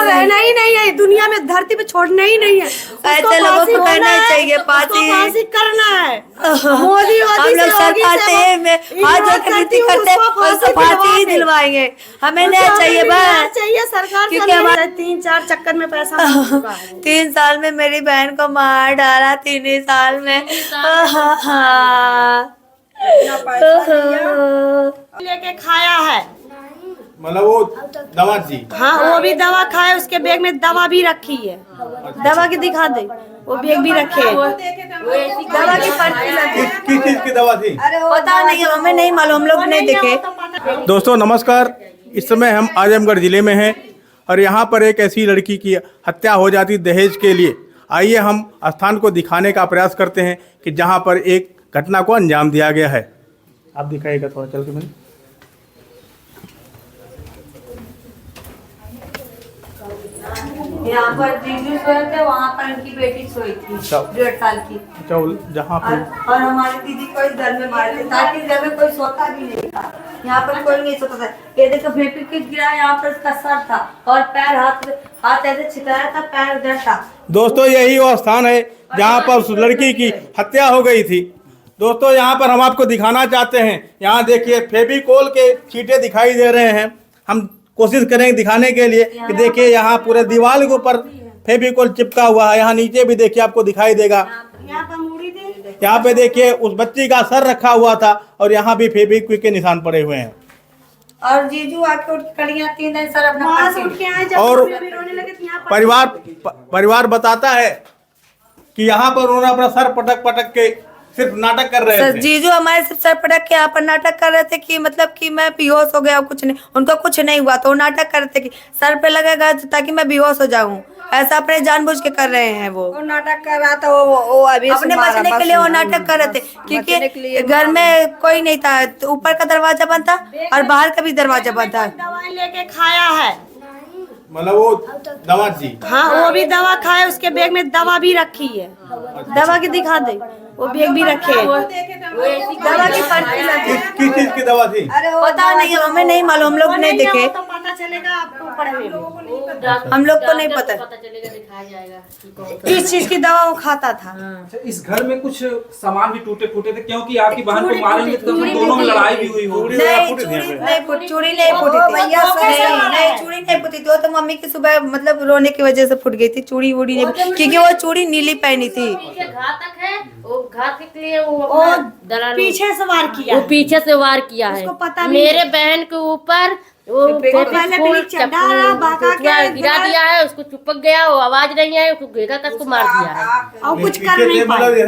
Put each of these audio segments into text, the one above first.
रहना ही नहीं है दुनिया में, धरती पे छोड़ना ही नहीं है। ऐसे लोगों को करना ही चाहिए फांसी करना है। मोदी हम लोग सरकार से हाथ जोड़ के विनती करते हैं उसको फांसी ही दिलवाएंगे। हमें नहीं चाहिए बस, चाहिए सरकार क्योंकि हमारे 3-4 चक्कर में पैसा लग चुका है। 3 साल में मेरी बहन को मार डाला, 3 ही साल में। लेके खाया है, मतलब वो दवा थी। हाँ वो भी दवा खाए, उसके बैग में दवा भी रखी है। दवा की दिखा दे, वो बैग भी रखे है। दवा की पर्ची किस चीज की दवा थी? पता नहीं, हमें नहीं मालूम, हम लोग नहीं देखे। दोस्तों नमस्कार, इस समय हम आजमगढ़ जिले में हैं और यहाँ पर एक ऐसी लड़की की हत्या हो जाती दहेज के लिए। आइए हम स्थान को दिखाने का प्रयास करते हैं कि जहाँ पर एक घटना को अंजाम दिया गया है। आप दिखाइएगा थोड़ा चल के मैंने। यहाँ पर जीजू सोए थे, वहाँ पर उनकी बेटी सोई थी 1.5 साल की। जहाँ पर और हमारी दीदी को इस घर में मारे थे ताकि इस घर में कोई सोता भी नहीं था। यहाँ पर कोई नहीं सोता था। ये देखो फेविक्विक गिरा, यहाँ पर उसका सर था और पैर, हाथ ऐसे छितराया था, पैर उधर था। दोस्तों यही वो स्थान है जहाँ पर उस लड़की की हत्या हो गई थी। दोस्तों यहाँ पर हम आपको दिखाना चाहते हैं, यहाँ देखिए फेविकोल के छींटे दिखाई दे रहे हैं। हम कोशिश करेंगे दिखाने के लिए कि देखिए यहाँ पूरे दीवार के ऊपर फेविकोल चिपका हुआ है। यहाँ नीचे भी देखिए आपको दिखाई देगा। यहाँ पे देखिए उस बच्ची का सर रखा हुआ था और यहाँ भी फेविक्विक के निशान पड़े हुए हैं। और जीजू आके उठ के खड़ी 3 दिन सर अपना और परिवार बताता है कि यहाँ पर उन्होंने अपना सर पटक पटक के सिर्फ नाटक कर रहे थे। जीजू हमारे सिर्फ सर पटक के यहाँ पर नाटक कर रहे थे कि मतलब कि मैं बेहोश हो गया, कुछ नहीं, उनको कुछ नहीं हुआ। तो वो नाटक कर रहे थे कि सर पे लगेगा ताकि मैं बेहोश हो जाऊं। ऐसा अपने जानबूझ के कर रहे हैं। वो नाटक कर रहा था, वो अभी अपने बचने के लिए वो नाटक कर रहे थे, क्योंकि घर में कोई नहीं था। तो ऊपर का दरवाजा बंद था और बाहर का भी दरवाजा बंद था। दवाई लेके खाया है, मतलब वो दवा थी। हाँ वो भी दवा खाए, उसके बैग में दवा भी रखी है। दवा की दिखा दे, वो बैग भी रखे है। दवा की पर्ची किस चीज की दवा थी? पता नहीं, हमें नहीं मालूम, हम लोग नहीं देखे। तो पता चलेगा आपको, हम लोग को नहीं पता इस चीज की दवा वो खाता था। इस घर में कुछ सामान भी टूटे फूटे थे, क्योंकि आपकी बहन को मारेंगे तो दोनों में लड़ाई भी हुई होगी। नहीं, चूड़ी नहीं फूटी नहीं, चूड़ी नहीं फूटी थी। वो तो मम्मी की सुबह मतलब रोने की वजह से फूट गई थी। चूड़ी वूड़ी नहीं, क्योंकि वो चूड़ी नीली पहनी थी। घातक है वो, घात के लिए वो पीछे से वार किया, वो पीछे से वार किया है। मेरे बहन के ऊपर वो गिरा दिया है, उसको चिपक गया, वो आवाज नहीं है, उसको घेगा कर उसको मार दिया है। और कुछ कर नहीं पाए।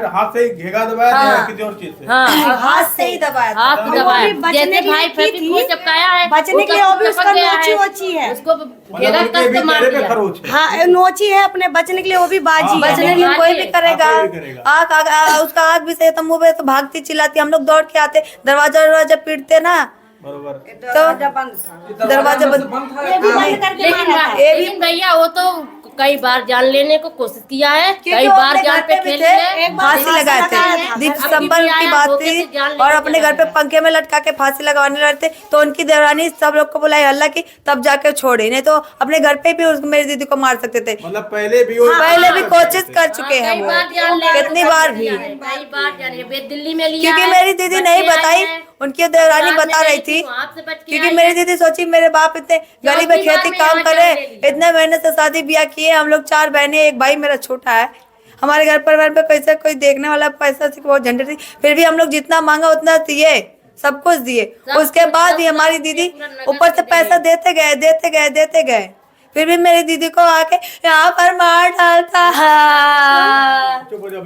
हाथ से घेगा दबाया या किसी और चीज से? हाँ हाथ से ही दबाया, हाथ से दबाया। जैसे भाई फेविक्विक चिपकाया है, बचने के लिए वो भी उसका नोची है, उसको घेगा कर के मार दिया। हाँ नोची है, अपने बचने के लिए वो भी बाजी। बचने के लिए कोई भी करेगा। आग उसका आग भी सही तो मुंह पे तो भागती चिल्लाती। हम लोग दौड़ के आते, दरवाजा पीटते ना, तो दरवाजा बंद था। लेकिन भैया वो तो कई बार जान लेने को कोशिश किया है, कई बार जान पे खेले हैं, फांसी लगाए थे। दिसंबर की बात थी और अपने घर पे पंखे में लटका के फांसी लगवाने लगे थे। तो उनकी देवरानी सब लोग को बुलाई हल्ला की, तब जाके छोड़े, नहीं तो अपने घर पे भी मेरी दीदी को मार सकते थे। मतलब पहले भी कोशिश कर चुके हैं वो, कितनी बार भी। कई बार जाने दिल्ली में लिया, क्योंकि मेरी दीदी नहीं बताई, उनकी देवरानी बता रही थी। क्योंकि मेरी दीदी सोची मेरे बाप इतने गरीब है, खेती काम करे, इतने मेहनत से शादी ब्याह किए। हम लोग 4 बहनें, एक भाई मेरा छोटा है। हमारे घर परिवार पे कैसे कोई देखने वाला पैसा से बहुत झंझट थी। फिर भी हम लोग जितना मांगा उतना दिए, सब कुछ दिए। उसके बाद भी हमारी दीदी ऊपर से पैसा देते गए। फिर भी मेरी दीदी को आके यहाँ पर मार डालता है। चुप हो जाओ,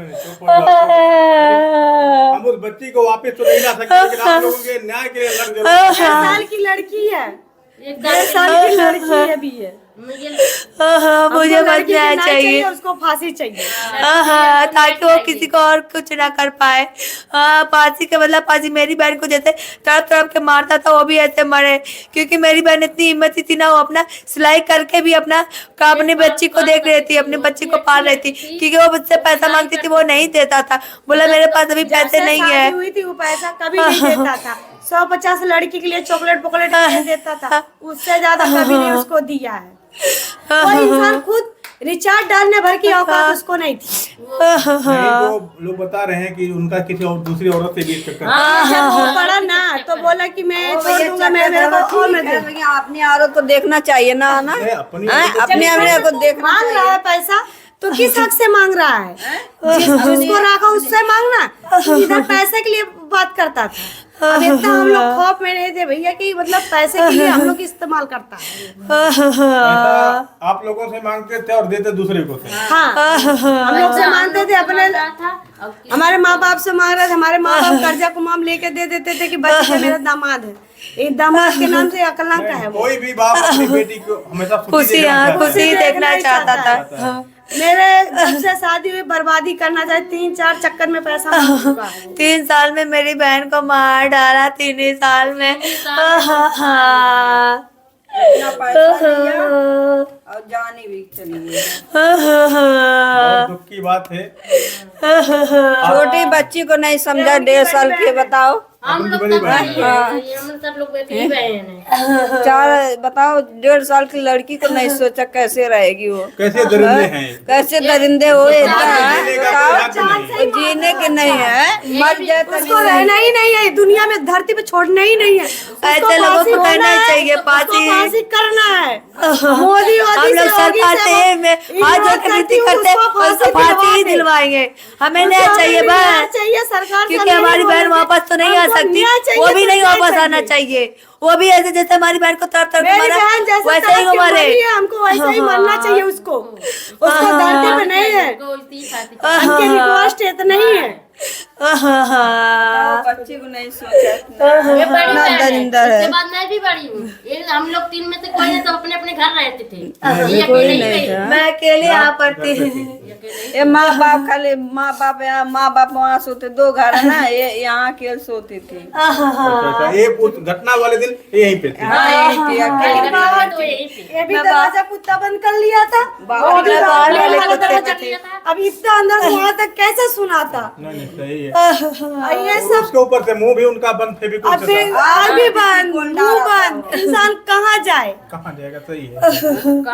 हम उस बच्ची को वापस तो नहीं ला सकते, लेकिन आप लोगों के न्याय के लिए लड़ जरूर। 1 साल की लड़की है, 1 साल की लड़की है भी है। मुझे बचना चाहिए, उसको फांसी चाहिए। ताकि वो किसी को और कुछ ना कर पाए। फांसी के मतलब फांसी मेरी बहन को जैसे तड़प के मारता था, वो भी ऐसे मरे। क्योंकि मेरी बहन इतनी हिम्मती थी ना, वो अपना सिलाई करके भी अपनी बच्ची को देख रही थी, अपनी बच्ची को पाल रही थी। क्योंकि वो मुझसे पैसा मांगती थी, वो नहीं देता था। बोला मेरे पास अभी पैसे नहीं है। हुई थी वो पैसा कभी नहीं देता था। 150 लड़की के लिए चॉकलेट पॉकलेट देता था, उससे ज्यादा कभी नहीं उसको दिया है। कोई इंसान खुद रिचार्ज डालने भर की औकात उसको नहीं थी। नहीं, वो लोग बता रहे हैं कि उनका किसी और दूसरी औरत से भी चक्कर जब वो पड़ा ना तो बोला कि मैं छोड़ दूंगा, मैं मेरे को और मैं दे दूंगा। अपनी औरत को देखना चाहिए ना ना अपनी अपने अपने को देखना मांग रहा है पैसा तो किस हक से मांग रहा है? जिसको रखा उससे मांगना। इधर पैसे के लिए बात करता था। अब इतना हम लोग खौफ में रहे थे भैया कि मतलब पैसे के लिए हम लोग इस्तेमाल करता है। पैसा आप लोगों से मांगते थे और देते दूसरे को थे। हाँ, हम लोग से मांगते थे अपने, हमारे माँ बाप से मांग रहे थे। हमारे माँ बाप कर्जा को माम लेके दे देते थे कि बच्चे मेरा दामाद है, ये दामाद के नाम से अकलंक है। कोई भी बाप अपनी बेटी को हमेशा खुशी देखना चाहता था। मेरे जब से शादी हुई बर्बादी करना चाहे, 3-4 चक्कर में पैसा मांग चुका है। 3 साल में मेरी बहन को मार डाला, 3 ही साल में। और जानी भी चली गई। बहुत दुख की बात है। छोटी बच्ची को नहीं समझा, 1.5 साल की, बताओ। हम लोग बड़ी बहन है। हम सब लोग बेटी बहन हैं। 4 बताओ, 1.5 साल की लड़की को नहीं सोचा कैसे रहेगी वो, कैसे दरिंदे हैं। कैसे दरिंदे हो जीने का कोई हक नहीं। जीने के नहीं है, मर जाए तो उसको रहना ही नहीं है दुनिया में, धरती पे छोड़ना ही नहीं है। ऐसे लोगों को कहना ही चाहिए, फांसी करना है। मोदी हम लोग सरकार से में हाथ जोड़ के विनती करते हैं, उसको फांसी ही दिलवाएंगे। हमें नहीं चाहिए बस, चाहिए सरकार, क्योंकि हमारी बहन वापस तो नहीं आ सकती, वो भी नहीं वापस आना चाहिए। वो भी ऐसे जैसे हमारी बहन को तरफ तरफ मेरी बहन जैसे वैसे ही तड़प के हमारे मरी है, हमको वैसे ही मरना चाहिए। उसको धरती पे नहीं है, उनकी रिक्वेस्ट इतना ही है। बच्ची को नहीं सोचा। मैं बड़ी इतना बहन है, दरिंदा है। इसके बाद मैं भी बड़ी हूँ। हम लोग 3 में से कोई नहीं, सब अपने अपने घर रहते थे। ये कोई अकेले ही नहीं रही। था। मैं अकेले यहाँ पढ़ती ये माँ बाप खाली, माँ बाप वहाँ सोते, 2 घर है ना, ये यहाँ अकेले सोती थी। अच्छा, ये उस घटना वाले दिन यहीं पे थे। हाँ, यही थी अकेले। तो यही थी। ये भी दरवाजा कुत्ता बंद कर लिया था, बाहर वो भी बाहर बाहर वाले वाला कुत्ते दरवाजा को किया था। अब इतना अंदर वहाँ तक कैसे सुना था? नहीं सही है। ये सब उसके ऊपर से मुंह भी उनका बंद, फेविकोल अब से था। आग भी बंद, मुंह बंद, इंसान कहाँ जाए? कहाँ जाएगा, सही है।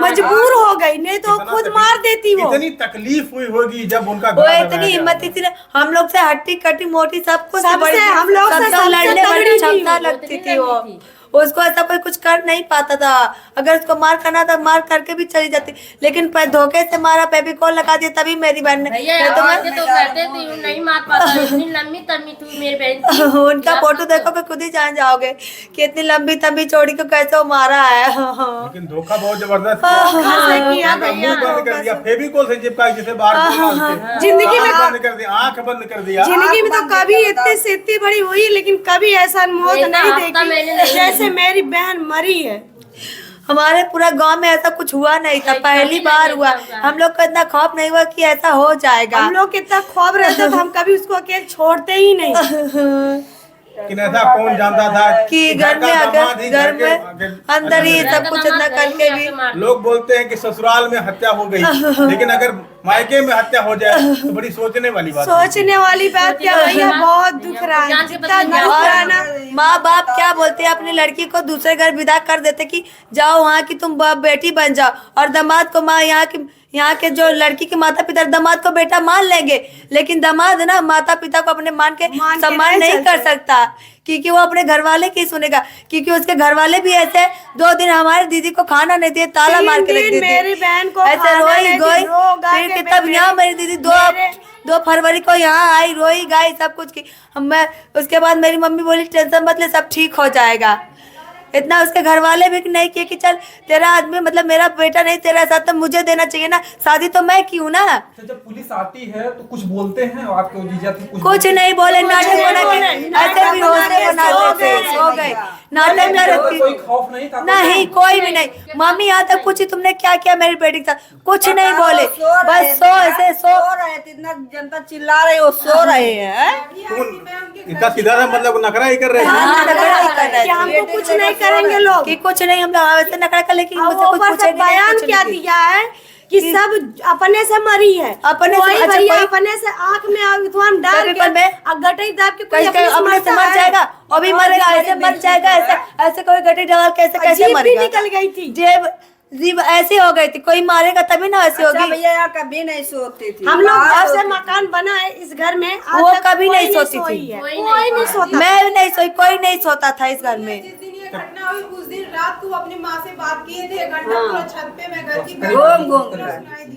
मजबूर हो गई, नहीं तो कितना खुद तकलीफ- मार देती वो। इतनी तकलीफ हुई होगी जब उनका वो गला इतनी दबाया हिम्मत गया। थी ना, हम लोग से हट्टी कट्टी मोटी सब कुछ सबसे, बड़ी- हम लोग से सबसे सबसे लड़ने वाली तगड़ी थी क्षमता वो, लगती थी वो। उसको ऐसा कोई कुछ कर नहीं पाता था। अगर उसको मार करना था मार करके भी चली जाती, लेकिन धोखे से मारा, फेविकोल लगा दिया, तभी मेरी बहन ने भैया नहीं तो मैं- तो कहते थे यूं नहीं मार पाता, इतनी लंबी तमी थी मेरी बहन थी। उनका फोटो देखोगे खुद ही जान जाओगे कि इतनी लंबी तंबी चौड़ी को कैसे वो मारा है। लेकिन धोखा बहुत जबरदस्त कैसे किया उनका भैया? मुंह बंद कर दिया, फेविकोल से चिपका जिसे बाहर निकाल के। जिंदगी में आँख बंद कर दिया, आँख बंद कर दिया। जिंदगी में तो कभी इतनी से इतनी बड़ी हुई, लेकिन कभी ऐसा मौत नहीं, नहीं हफ्ता मैंने देखी नहीं जैसे मेरी बहन मरी है। हमारे पूरा गांव में ऐसा कुछ हुआ नहीं था, नहीं, पहली कभी बार नहीं हुआ। ऐसा हुआ। हम लोग को इतना खौफ नहीं हुआ कि ऐसा हो जाएगा। हम लोग कितना खौफ रहते थे, हम कभी उसको अकेले छोड़ते ही नहीं। लेकिन ऐसा कौन जानता था कि घर में का अगर दामाद ही घर में के- अंदर ही सब कुछ इतना करके भी लोग बोलते हैं कि ससुराल में हत्या हो गई, लेकिन अगर मायके में हत्या हो जाए तो बड़ी सोचने वाली बात है। सोचने वाली बात क्या भैया, बहुत दुख रहा है, जितना दुख रहा है ना। माँ बाप क्या बोलते हैं, अपनी लड़की को दूसरे घर विदा कर देते कि जाओ वहाँ की तुम बेटी बन जाओ, और दामाद को माँ यहाँ के जो लड़की के माता पिता दामाद को बेटा मान लेंगे, लेकिन दामाद ना माता पिता को अपने मान के सम्मान नहीं कर सकता, क्योंकि वो अपने घर वाले की सुनेगा। क्योंकि उसके घर वाले भी ऐसे 2 दिन हमारी दीदी को खाना नहीं दिए, ताला मार के रख दी मेरी बहन को ऐसे खाना रोई नहीं गोई। दी, रो गा फिर के तब यहाँ मेरी दीदी 2 फरवरी को यहाँ आई, रोई गाई सब कुछ की। मैं उसके बाद मेरी मम्मी बोली टेंशन मत ले, सब ठीक हो जाएगा। इतना उसके घर वाले भी नहीं किए कि चल तेरा आदमी मतलब मेरा बेटा नहीं तेरा साथ, तो मुझे देना चाहिए ना, शादी तो मैं की हूँ ना। तो जब पुलिस आती है तो कुछ बोलते हैं आपके जीजा थे? कुछ नहीं बोले, नाटक बना के ऐसे भी होते बनाते थे, सो गए नाटक कर। कोई खौफ नहीं था? नहीं कोई भी नहीं। मम्मी यहाँ तक पूछी तुमने क्या किया मेरी बेटी के साथ, कुछ नहीं बोले, बस सो ऐसे सो रहे थे, इतना जनता चिल्ला रही, वो सो रहे हैं। इतना सीधा सा मतलब नखरा ही कर रहे हैं। हाँ, नखरा ही कर रहे कि थे हमको कुछ नहीं करेंगे लोग। कि कुछ नहीं, हम लोग ऐसे नखरा कर, लेकिन मुझसे कुछ ऊपर से पूछेंगे नहीं, बयान कुछ क्या नहीं। दिया है कि सब अपने से मरी है, अपने से- कोई अच्छा, भैया कोई- अपने से आँख में अविद्वान डाल के पेपर में- और गटई दाब के कोई कैसे अपने से मर जाएगा, और भी मरेगा, ऐसे मर जाएगा, ऐसे ऐसे कोई गड्ढे डाल के ऐसे कैसे जीभ भी मरेगा? निकल गई थी। जेब जी ऐसी हो गई थी, कोई मारेगा तभी ना ऐसी अच्छा होगी। भैया यहाँ कभी नहीं सोती थी। हम लोग बाहर जब से सोती थी। मकान बना है इस घर में आज वो तक कभी कोई नहीं सोती सोई थी। है। कोई नहीं सोता। मैं भी नहीं सोई, कोई नहीं सोता था इस घर में। जिस दिन ये घटना हुई उस दिन रात को वो अपनी माँ से बात किए थे, घंटा पूरा छत पे मैं घर की घूम घूम कर।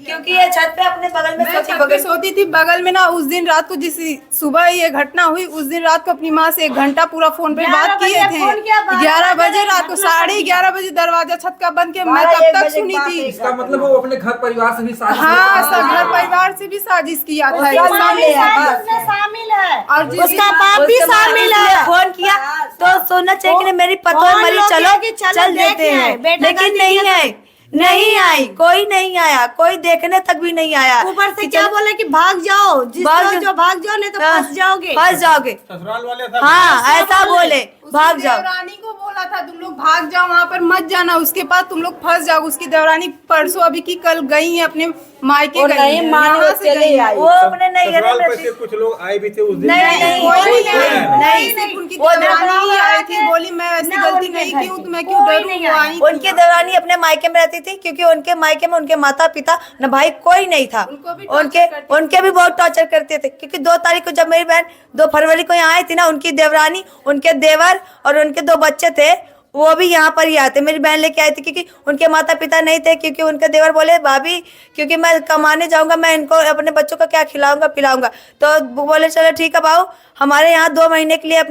क्योंकि ये छत पे अपने बगल में मैं सोती छत पे बगल सोती थी बगल में ना। उस दिन रात को जिस सुबह ये घटना हुई उस दिन रात को अपनी माँ से 1 घंटा पूरा फोन पे 11 बात किए बजे फोन किया, थे। 11 बजे रात को 11:30 बजे दरवाजा छत का बंद किया। मैं 12 तब तक बजे सुनी बात थी। है। इसका मतलब वो अपने घर परिवार से भी साजिश हाँ, करता सब है। घर परिवार से भी साजिश किया था उसका इसने। नाम ले है, बस। उसमें शामिल है और जिस उसका दिन- बाप भी उसके बाद शामिल इसने है। फोन किया तो सोना चाहिए कि नहीं, मेरी पतोह फोन मरी, लोग चलो किया कि चलो चल देख देते आए, हैं, बेटा लेकिन गलती नहीं किया आई, नहीं आई, कोई नहीं आया, कोई देखने तक भी नहीं आया। ऊपर से कि क्या चलो- बोले कि भाग जाओ, जिस भाग तरह जाओ। जो भाग जाओ नहीं तो हाँ, फंस जाओगे। फंस जाओगे। ससुराल वाले सब हाँ ऐसा बोले, उसकी भाग जाओ। देवरानी को बोला था तुम लोग भाग जाओ, वहाँ पर मत जाना, उसके बाद तुम लोग फंस जाओ। उसकी देवरानी परसों अभी की कल गई है अपने मायके और गई नहीं है, माने यहाँ वो से चली गई है। आई। वो अपने नहीं ससुराल घर पे में से कुछ लोग आए भी थे उस दिन। नहीं, नहीं, कोई नहीं नहीं, आया। नहीं। सिर्फ उनकी वो देवरानी ही आई थी, देवरानी बोली मैं ऐसी ना गलती उनके नहीं घर की हूँ की। तो मैं क्यों कोई डरूं। नहीं वो आया। आई उनकी देवरानी अपने मायके में रहती थी, क्योंकि उनके मायके में उनके माता पिता न भाई कोई नहीं था। उनको भी उनके टॉर्चर करते उनके भी बहुत टॉर्चर करते थे, क्योंकि 2 तारीख को जब मेरी बहन 2 फरवरी को यहाँ आई थी ना, उनकी देवरानी, उनके देवर और उनके 2 बच्चे थे, वो भी यहाँ पर ही आते, मेरी बहन लेके आई थी, क्योंकि उनके माता पिता नहीं थे। क्योंकि उनके देवर बोले भाभी क्योंकि मैं कमाने जाऊंगा, मैं इनको अपने बच्चों को क्या खिलाऊंगा पिलाऊंगा, तो वो बोले चलो ठीक है बाबू, हमारे यहाँ 2 महीने के लिए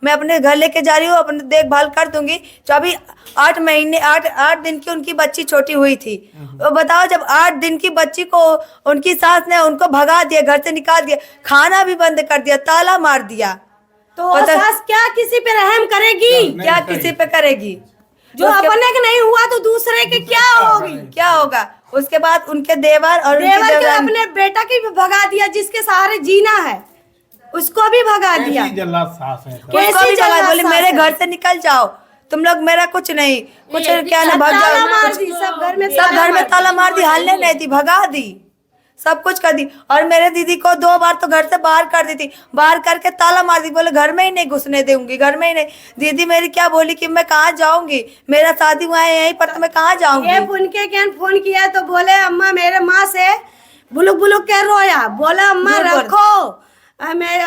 मैं अपने घर लेके जा रही हूँ, अपनी देखभाल कर दूंगी। तो अभी 8 दिन की उनकी बच्ची छोटी हुई थी। तो बताओ, जब 8 दिन की बच्ची को उनकी सास ने उनको भगा दिया, घर से निकाल दिया, खाना भी बंद कर दिया, ताला मार दिया, तो पता- सास क्या किसी पे रहम करेगी? क्या किसी पे करेगी? जो अपने के नहीं हुआ तो दूसरे के क्या होगी? क्या होगा? उसके बाद उनके देवर और उनकी देवर के देवरानी- अपने बेटा की भी भगा दिया, जिसके सहारे जीना है उसको भी भगा दिया। कैसी जल्लाद सास है सब। कैसी उसको भी भगा, जल्लाद बोले सास मेरे है। घर से निकल जाओ, तुम लोग मेरा कुछ नहीं, कुछ क्या ना भाग ताला जाओ। मार दी, सब घर में सब घर में ताला मार दी, हलने नहीं दी, भगा दी, सब कुछ कर दी। और मेरे दीदी को 2 बार तो घर से बाहर कर दी थी, बाहर करके ताला मार दी, बोले घर में ही नहीं घुसने दूंगी, घर में ही नहीं। दीदी मेरी क्या बोली कि मैं कहाँ जाऊंगी, मेरा शादी हुआ है यहीं पर, तो मैं कहाँ ये जाऊंगी। उनके क्या फोन किया तो बोले अम्मा मेरे माँ से बुलुक बुलुक के रोया, बोला अम्मा झूठ बोल। रखो,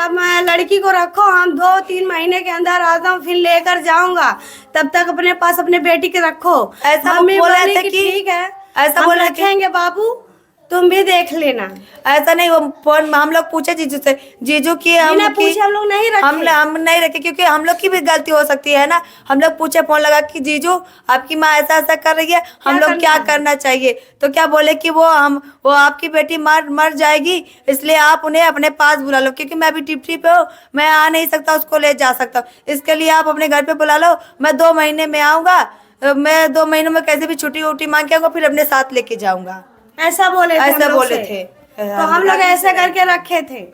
मैं लड़की को रखो, हम 2-3 महीने के अंदर आता हूँ, फिर लेकर जाऊंगा, तब तक अपने पास अपने बेटी के रखो। ऐसा वो मम्मी बोले बोली थे कि कि- ठीक है, ऐसा हम बोले कि- रखेंगे बाबू, तुम भी देख लेना। ऐसा नहीं, वो फोन हम लोग पूछे जीजू से, जीजू की बिना पूछे हम लोग नहीं रखे। हम नहीं रखे, क्योंकि हम लोग की भी गलती हो सकती है ना। हम लोग पूछे, फोन लगा कि जीजू आपकी माँ ऐसा ऐसा कर रही है, हम लोग क्या करना चाहिए। तो क्या बोले कि वो आपकी बेटी मर जाएगी, इसलिए आप उन्हें अपने पास बुला लो, क्योंकि मैं अभी टिप्टी पे हूँ, मैं आ नहीं सकता, उसको ले जा सकता हूँ, इसके लिए आप अपने घर पे बुला लो, मैं 2 महीने में आऊंगा, मैं 2 महीनों में कैसे भी छुट्टी उट्टी मांग के आऊंगा, फिर अपने साथ लेके जाऊंगा। ऐसा बोले थे ऐसा हम लोग बोले से। थे। तो हम लोग ऐसे करके रखे थे।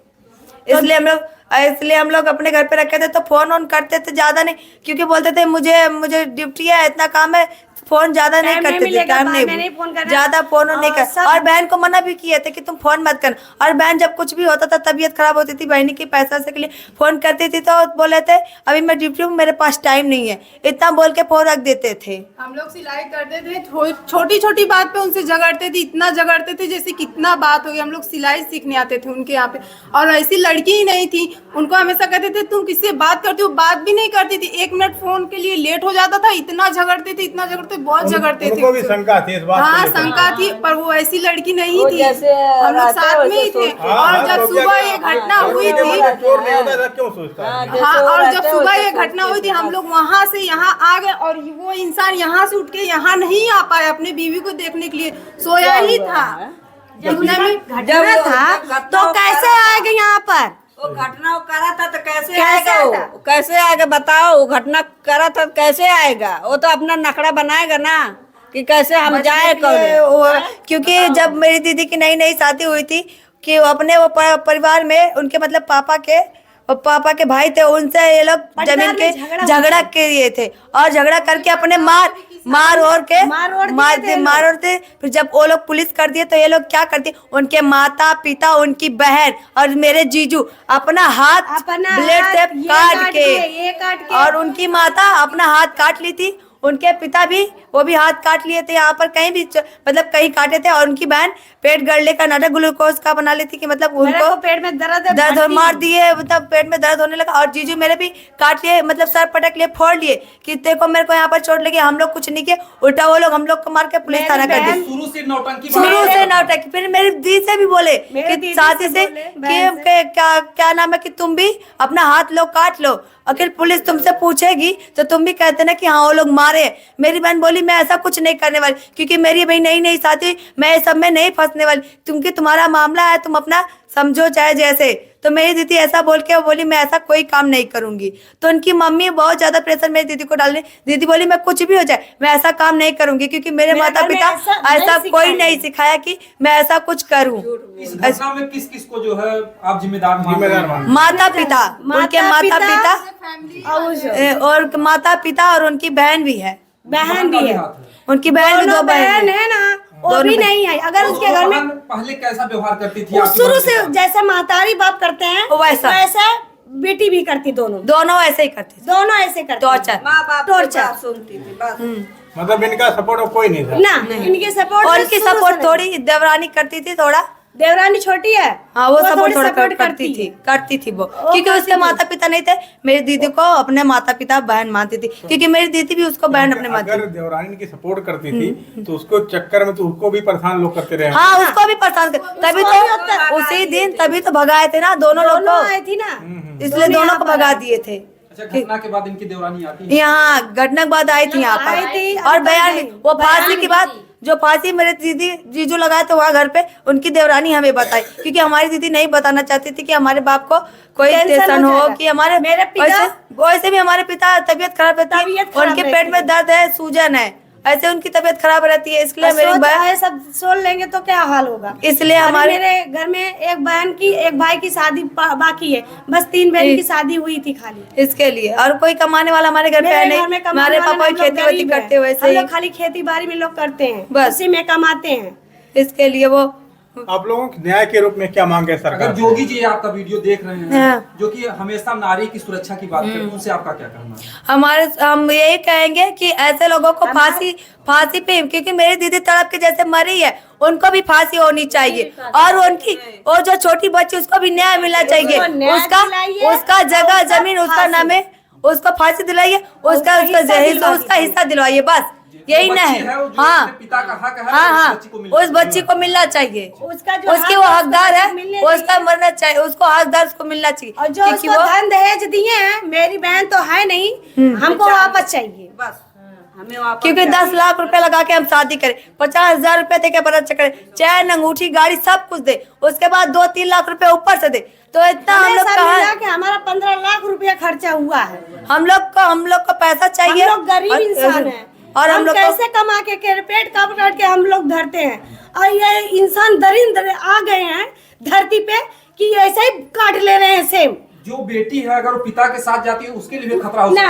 इसलिए हम लोग अपने घर पे रखे थे, तो फोन ऑन करते थे ज्यादा नहीं, क्योंकि बोलते थे मुझे ड्यूटी है, इतना काम है, फोन ज्यादा नहीं टाइम नहीं करते थे, मिलेगा, टाइम बाद में नहीं फोन करना। ज्यादा फोन नहीं और कर। सब- और बहन को मना भी किए थे कि तुम फोन मत करना। और बहन जब कुछ भी होता था, तबीयत खराब होती थी बहनी की, पैसा से के लिए फोन करती थी, तो बोले थे अभी मैं ड्यूटी हूँ, मेरे पास टाइम नहीं है, इतना बोल के फोन रख देते थे। हम लोग सिलाई करते थे, छोटी छोटी बात पे उनसे झगड़ते थे, इतना झगड़ते थे जैसे कितना बात हो गई। हम लोग सिलाई सीखने आते थे उनके यहाँ पे, और ऐसी लड़की ही नहीं थी, उनको हमेशा कहते थे तुम किससे बात करती हो, बात भी नहीं करती थी, 1 मिनट फोन के लिए लेट हो जाता था, इतना झगड़ते थे, इतना झगड़ते, बहुत झगड़ते थे। उनको भी शंका थी इस बात को हाँ लेकर। शंका थी, पर वो ऐसी लड़की नहीं वो थी, जैसे हम लोग रहते साथ में ही वैसे थे। सोचते। और जब सुबह ये घटना हुई थी, चोर नहीं होता था, क्यों सोचता है? हाँ, वो और रहते जब हैं, सुबह वैसे ये घटना सोचते हुई थी, थे। हम लोग वहाँ से यहाँ आ गए, और वो इंसान यहाँ से उठ के यहाँ नहीं आ पाया अपने बीवी को देखने के लिए, सोया ही था। जब उतना भी घटना था तो कैसे आएगा यहाँ पर? वो घटना वो करा था तो कैसे कैसे आएगा वो? आता? कैसे आएगा बताओ? वो घटना करा था तो कैसे आएगा? वो तो अपना नखड़ा बनाएगा ना कि कैसे हम जाए कौन। क्योंकि जब मेरी दीदी की नई नई शादी हुई थी, कि वो अपने परिवार में उनके मतलब पापा के भाई थे, उनसे ये लोग जमीन के झगड़ा किए थे, और झगड़ा करके अपने मार और थे। फिर जब वो लोग पुलिस कर दिए, तो ये लोग क्या करते, उनके माता पिता, उनकी बहन और मेरे जीजू अपना हाथ ब्लेड से ये काट ये काट के, के और उनकी माता अपना हाथ काट ली थी, उनके पिता भी वो भी हाथ काट लिए थे यहाँ पर, कहीं भी मतलब कहीं काटे थे। और उनकी बहन पेट गड़ले का नाटक ग्लूकोज का बना ली थी कि मतलब उनको पेट में दर्द मार दिए, मतलब पेट में दर्द होने लगा। और जीजू मेरे भी काट लिए, मतलब सर पटक लिए, फोड़ लिए कि देखो मेरे को यहाँ पर चोट लगी, हम लोग कुछ नहीं किए, उल्टा वो लोग हम लोग को मार के पुलिस थाना कर दी। शुरू से नौटंकी फिर मेरी दी से भी बोले कि साथी से कि क्या नाम है कि तुम भी अपना हाथ लो काट लो, अगर पुलिस तुमसे पूछेगी तो तुम भी कहते ना कि हाँ वो लोग मारे। मेरी बहन बोली मैं ऐसा कुछ नहीं करने वाली, क्योंकि मेरी भाई नई साथी, मैं सब में नहीं फंसने वाली, क्योंकि तुम्हारा मामला है, तुम अपना समझो चाहे जैसे। तो मेरी दीदी ऐसा बोल के वो बोली मैं ऐसा कोई काम नहीं करूंगी। तो उनकी मम्मी बहुत ज्यादा प्रेशर मेरी दीदी को डाल रही। दीदी बोली मैं कुछ भी हो जाए मैं ऐसा काम नहीं करूंगी, क्योंकि मेरे माता पिता ऐसा कोई नहीं सिखाया कि मैं ऐसा कुछ करूं। इस घटना में किस किस को जो है आप जिम्मेदार मान? माता पिता, उनके माता पिता और माता पिता और उनकी बहन भी है। बहन भी है, उनकी बहन भी, 2 बहन है ना, वो भी नहीं है। अगर उसके घर में पहले कैसा व्यवहार करती थी? शुरू से जैसे महतारी बाप करते हैं वैसा बेटी भी करती, दोनों ऐसे ही करती, दोनों ऐसे करते। टॉर्चर सुनती थी बस। मतलब इनका सपोर्ट कोई नहीं था ना, इनके सपोर्ट और उनकी सपोर्ट थोड़ी देवरानी करती थी, थोड़ा देवरानी छोटी है, हाँ वो सपोर्ट थोड़ा करती थी वो, क्योंकि उसके माता पिता नहीं थे। मेरी दीदी को अपने माता पिता बहन मानती थी, क्योंकि मेरी दीदी भी उसको बहन अपने मानती थी। अगर देवरानी की सपोर्ट करती थी तो उसको चक्कर में तो उसको भी परेशान लोग करते रहे। हाँ उसको भी परेशान कर, तभी तो उसी दिन तभी तो भगाए थे ना दोनों लोग को, आई थी ना, इसलिए दोनों को भगा दिए थे। अच्छा, घटना के बाद इनकी देवरानी आती है यहाँ, घटना के बाद आई थी यहाँ पर, और बयान वो फांसी के बाद जो फांसी मेरे दीदी जीजू लगाए थे वहाँ घर पे, उनकी देवरानी हमें बताई, क्योंकि हमारी दीदी नहीं बताना चाहती थी कि हमारे बाप को कोई टेंशन हो, कि हमारे वैसे भी हमारे पिता तबीयत खराब रहती है, उनके पेट में दर्द है, सूजन है, ऐसे उनकी तबीयत खराब रहती है, इसलिए मेरी बहन सब सोच लेंगे तो क्या हाल होगा। इसलिए हमारे मेरे घर में एक बहन की एक भाई की शादी बाकी है, बस 3 बहन की शादी हुई थी खाली, इसके लिए। और कोई कमाने वाला हमारे घर पे है नहीं, हमारे पापा खेती वेती करते हुए खाली खेती बाड़ी में लोग करते हैं, बस उसी में कमाते हैं। इसके लिए वो आप लोगों के न्याय के रूप में क्या मांग है सरकार? अगर योगी जी आपका वीडियो देख रहे हैं जो कि हमेशा नारी की सुरक्षा की बात करते हैं, उनसे आपका क्या कहना है? हम यही कहेंगे कि ऐसे लोगों को फांसी पे, क्योंकि मेरी दीदी तड़प के जैसे मरी है, उनको भी फांसी होनी चाहिए। और उनकी वो जो छोटी बच्ची उसको भी न्याय मिलना चाहिए, उसका जगह जमीन उसका नाम है, उसको फांसी दिलाइए, उसका हिस्सा दिलवाइए, बस यही ना है। हाँ पिता का हक है, हाँ उस बच्ची को मिलना चाहिए, उसकी वो हकदार है, उसका मरना चाहिए, उसको हकदार उसको मिलना चाहिए। और जो उसको धन दहेज दिए हैं, मेरी बहन तो है नहीं, हमको वापस चाहिए बस, हमें वापस, क्योंकि 10 लाख रुपए लगा के हम शादी करें, 50,000 रुपए दे के बरात चक्कर, चैन अंगूठी गाड़ी सब कुछ दे, उसके बाद 2-3 लाख रुपए ऊपर से दे, तो इतना हम लोग का हमारा 15 लाख रुपया खर्चा हुआ है। हम लोग को पैसा चाहिए, हम लोग गरीब इंसान है, और हम लोग कैसे कमा के पेट काट के हम लोग धरते हैं, और ये इंसान दरिंद्र आ गए हैं धरती पे कि ऐसे ही काट ले रहे हैं सेम। जो बेटी है अगर वो पिता के साथ जाती है उसके लिए भी खतरा हो सकता है।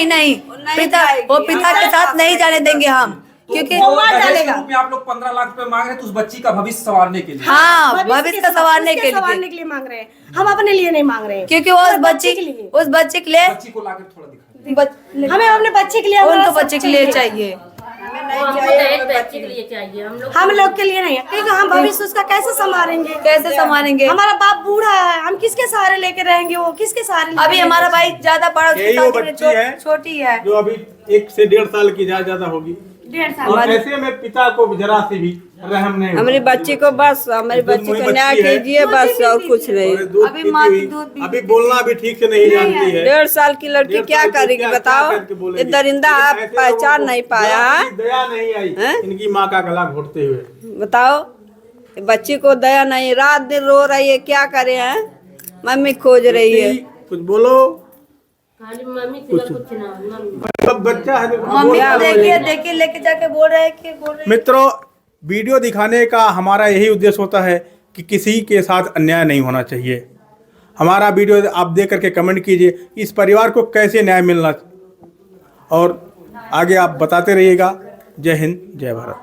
नहीं पिता के साथ नहीं जाने देंगे हम, क्योंकि रूप में आप लोग 15 लाख रुपए मांग रहे हैं तो उस बच्ची का भविष्य संवारने के लिए। हाँ भविष्य का संवारने के लिए मांग रहे हैं, हम अपने लिए नहीं मांग रहे हैं, क्योंकि उस बच्ची के लिए बच्ची को लाकर थोड़ा दिखा, हमें अपने बच्चे के लिए, उनको बच्चे के लिए चाहिए, बच्चे के लिए चाहिए, हम लोग के लिए नहीं है, क्योंकि हम भविष्य उसका कैसे संभालेंगे, हमारा बाप बूढ़ा है, हम किसके सहारे लेके रहेंगे, वो किसके सहारे? अभी हमारा भाई ज्यादा बड़ा, छोटी है जो अभी 1 से 1.5 साल की ज्यादा होगी, 1.5 साल, और ऐसे में पिता को जरा से भी रहम नहीं, हमारी बच्ची को बस, हमारी बच्ची को न्याय कीजिए बस, और कुछ नहीं। अभी बोलना भी ठीक से नहीं जानती है, 1.5 साल की लड़की क्या करेगी बताओ? ये दरिंदा आप पहचान नहीं पाया, दया नहीं आई इनकी माँ का गला घोटते हुए, बताओ? बच्ची को दया नहीं, रात दिन रो रही है, क्या करे हैं? मम्मी खोज रही है, कुछ बोलो, बच्चा है, देखिए लेके जाके बोल रहे हैं कि मित्रों, वीडियो दिखाने का हमारा यही उद्देश्य होता है कि किसी के साथ अन्याय नहीं होना चाहिए। हमारा वीडियो आप देख करके कमेंट कीजिए इस परिवार को कैसे न्याय मिलना, और आगे आप बताते रहिएगा। जय हिंद, जय भारत।